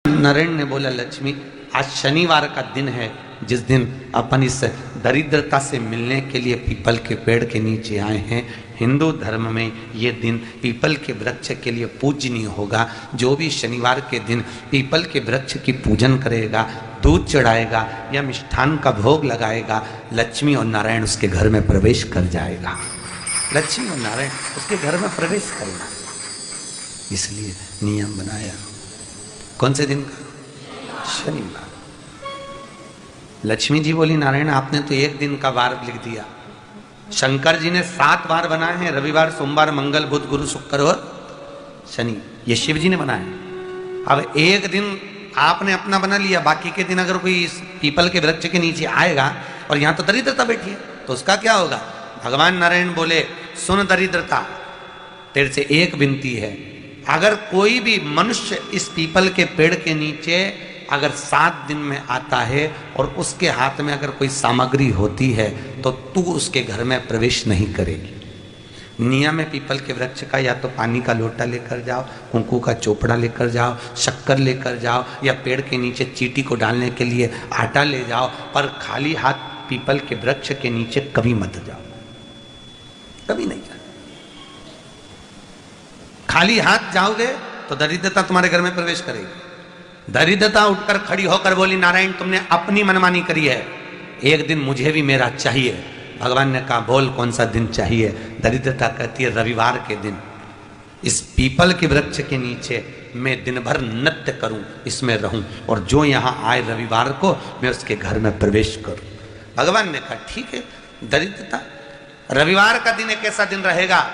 नरेंद्र ने बोला, लक्ष्मी आज शनिवार का दिन है जिस दिन अपन इस दरिद्रता से मिलने के लिए पीपल के पेड़ के नीचे आए हैं। हिंदू धर्म में ये दिन पीपल के वृक्ष के लिए पूजनीय होगा। जो भी शनिवार के दिन पीपल के वृक्ष की पूजन करेगा, दूध चढ़ाएगा या मिष्ठान का भोग लगाएगा, लक्ष्मी और नारायण उसके घर में प्रवेश कर जाएगा। लक्ष्मी और नारायण उसके घर में प्रवेश करेगा। इसलिए नियम बनाया। कौन से दिन का? शनिवार। लक्ष्मी जी बोली, नारायण आपने तो एक दिन का वार लिख दिया। शंकर जी ने 7 वार बनाए हैं, रविवार, सोमवार, मंगल, बुध, गुरु, शुक्र और शनि। ये शिव जी ने बनाए। अब एक दिन आपने अपना बना लिया, बाकी के दिन अगर कोई इस पीपल के वृक्ष के नीचे आएगा और यहां तो दरिद्रता बैठी है तो उसका क्या होगा? भगवान नारायण बोले, सुन दरिद्रता, तेरे से एक विनती है, अगर कोई भी मनुष्य इस पीपल के पेड़ के नीचे अगर 7 दिन में आता है और उसके हाथ में अगर कोई सामग्री होती है तो तू उसके घर में प्रवेश नहीं करेगी। नियम है पीपल के वृक्ष का, या तो पानी का लोटा लेकर जाओ, कुंकू का चोपड़ा लेकर जाओ, शक्कर लेकर जाओ, या पेड़ के नीचे चींटी को डालने के लिए आटा ले जाओ, पर खाली हाथ पीपल के वृक्ष के नीचे कभी मत जाओ, कभी नहीं जाओ। खाली हाथ जाओगे तो दरिद्रता तुम्हारे घर में प्रवेश करेगी। दरिद्रता उठकर खड़ी होकर बोली, नारायण तुमने अपनी मनमानी करी है, एक दिन मुझे भी मेरा चाहिए। भगवान ने कहा, बोल कौन सा दिन चाहिए? दरिद्रता कहती है, रविवार के दिन इस पीपल के वृक्ष के नीचे मैं दिन भर नृत्य करूं, इसमें रहूं, और जो यहां आए रविवार को मैं उसके घर में प्रवेश करूं। भगवान ने कहा, ठीक है। दरिद्रता, रविवार का दिन एक ऐसा दिन रहेगा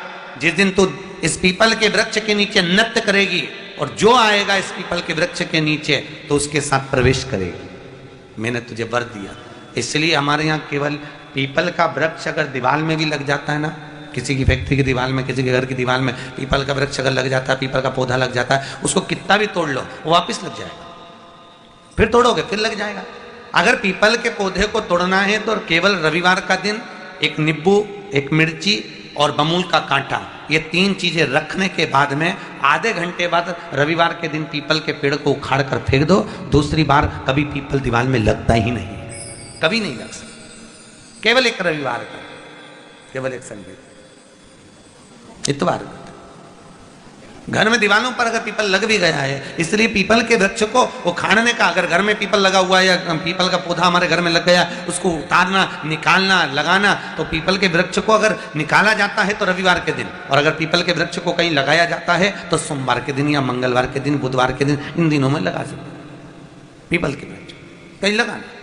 जिस दिन तू इस पीपल के वृक्ष के नीचे नृत्य करेगी और जो आएगा इस पीपल के वृक्ष के नीचे तो उसके साथ प्रवेश करेगी। मैंने तुझे वर दिया। इसलिए हमारे यहाँ केवल पीपल का वृक्ष अगर दीवार में भी लग जाता है ना, किसी की फैक्ट्री की दीवार में, किसी के घर की दीवार में पीपल का वृक्ष अगर लग जाता है, पीपल का पौधा लग जाता है, उसको कितना भी तोड़ लो वो वापिस लग जाएगा। फिर तोड़ोगे फिर लग जाएगा। अगर पीपल के पौधे को तोड़ना है तो केवल रविवार का दिन एक नींबू, एक मिर्ची और बमूल का कांटा, ये 3 चीजें रखने के बाद में आधे घंटे बाद रविवार के दिन पीपल के पेड़ को उखाड़ कर फेंक दो। दूसरी बार कभी पीपल दीवार में लगता ही नहीं, कभी नहीं लग सकता। केवल एक रविवार का, केवल एक संडे, इतवार। घर में दीवारों पर अगर पीपल लग भी गया है, इसलिए पीपल के वृक्ष को उखाड़ने का, अगर घर में पीपल लगा हुआ है या पीपल का पौधा हमारे घर में लग गया, उसको उतारना, निकालना, लगाना, तो पीपल के वृक्ष को अगर निकाला जाता है तो रविवार के दिन, और अगर पीपल के वृक्ष को कहीं लगाया जाता है तो सोमवार के दिन या मंगलवार के दिन, बुधवार के दिन, इन दिनों में लगा सकते पीपल के वृक्ष कहीं लगाना।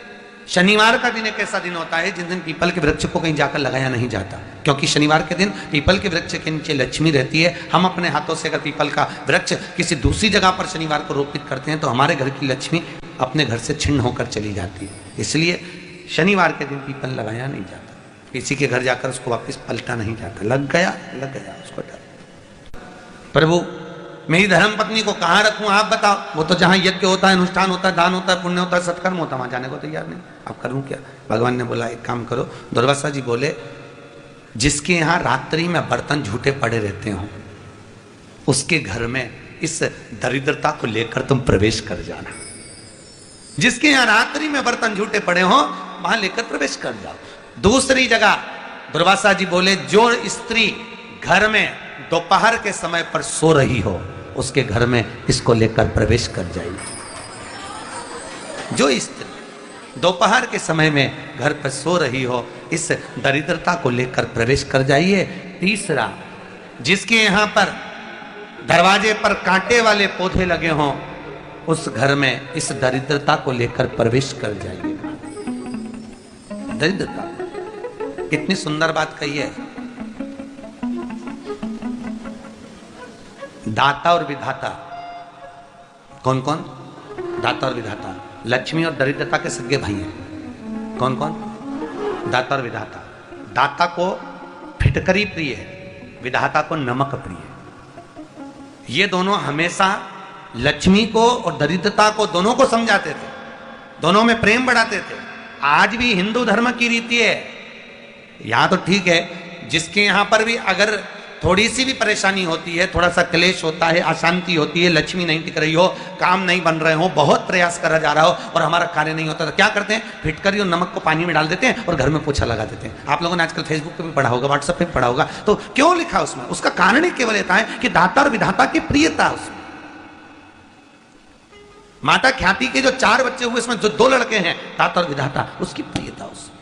शनिवार का दिन एक ऐसा दिन होता है जिस दिन पीपल के वृक्ष को कहीं जाकर लगाया नहीं जाता, क्योंकि शनिवार के दिन पीपल के वृक्ष के नीचे लक्ष्मी रहती है। हम अपने हाथों से अगर पीपल का वृक्ष किसी दूसरी जगह पर शनिवार को रोपित करते हैं तो हमारे घर की लक्ष्मी अपने घर से छिन्न होकर चली जाती है। इसलिए शनिवार के दिन पीपल लगाया नहीं जाता, किसी के घर जाकर उसको वापस पलटा नहीं जाता। लग गया उसको डर। प्रभु मेरी धर्म पत्नी को कहाँ रखूं आप बताओ? वो तो जहां यज्ञ होता है, अनुष्ठान होता है, दान होता है, पुण्य होता है, सत्कर्म होता है, वहां जाने को तैयार नहीं। अब करूं क्या? भगवान ने बोला, एक काम करो। दुर्वासा जी बोले, जिसके यहाँ रात्रि में बर्तन झूठे पड़े रहते हो उसके घर में इस दरिद्रता को लेकर तुम प्रवेश कर जाना। जिसके यहाँ रात्रि में बर्तन झूठे पड़े हो वहां लेकर प्रवेश कर जाओ। दूसरी जगह दुर्वासा जी बोले, जो स्त्री घर में दोपहर के समय पर सो रही हो उसके घर में इसको लेकर प्रवेश कर जाइए। जो स्त्री दोपहर के समय में घर पर सो रही हो, इस दरिद्रता को लेकर प्रवेश कर जाइए। तीसरा, जिसके यहाँ पर दरवाजे पर कांटे वाले पौधे लगे हों उस घर में इस दरिद्रता को लेकर प्रवेश कर जाइए। दरिद्रता, कितनी सुंदर बात कही है। दाता और विधाता, कौन कौन? दाता और विधाता। लक्ष्मी और दरिद्रता के सगे भाई हैं। कौन कौन? दाता और विधाता। दाता को फिटकरी प्रिय है, विधाता को नमक प्रिय है। ये दोनों हमेशा लक्ष्मी को और दरिद्रता को दोनों को समझाते थे, दोनों में प्रेम बढ़ाते थे। आज भी हिंदू धर्म की रीति है। यहां तो ठीक है, जिसके यहां पर भी अगर थोड़ी सी भी परेशानी होती है, थोड़ा सा क्लेश होता है, अशांति होती है, लक्ष्मी नहीं टिक रही हो, काम नहीं बन रहे हो, बहुत प्रयास करा जा रहा हो और हमारा कार्य नहीं होता, तो क्या करते हैं? फिटकरी और नमक को पानी में डाल देते हैं और घर में पोछा लगा देते हैं। आप लोगों ने आजकल फेसबुक पे भी पढ़ा होगा, व्हाट्सएप पे भी पढ़ा होगा। तो क्यों लिखा उसमें? उसका कारण ही केवल ये है कि दाता और विधाता की प्रियता उसमें। माता ख्याति के जो 4 बच्चे हुए, इसमें जो 2 लड़के हैं, दाता और विधाता, उसकी प्रियता उसमें,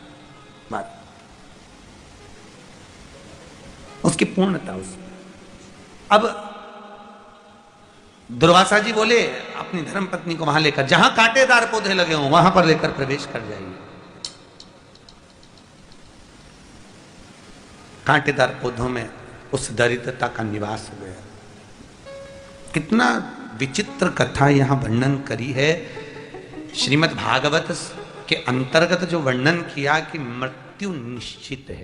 उसकी पूर्णता उसमें। अब दुर्वासा जी बोले अपनी धर्म पत्नी को वहां लेकर, जहां कांटेदार पौधे लगे हों वहां पर लेकर प्रवेश कर जाइए। कांटेदार पौधों में उस दरिद्रता का निवास हो गया। कितना विचित्र कथा यहां वर्णन करी है। श्रीमद् भागवत के अंतर्गत जो वर्णन किया कि मृत्यु निश्चित है।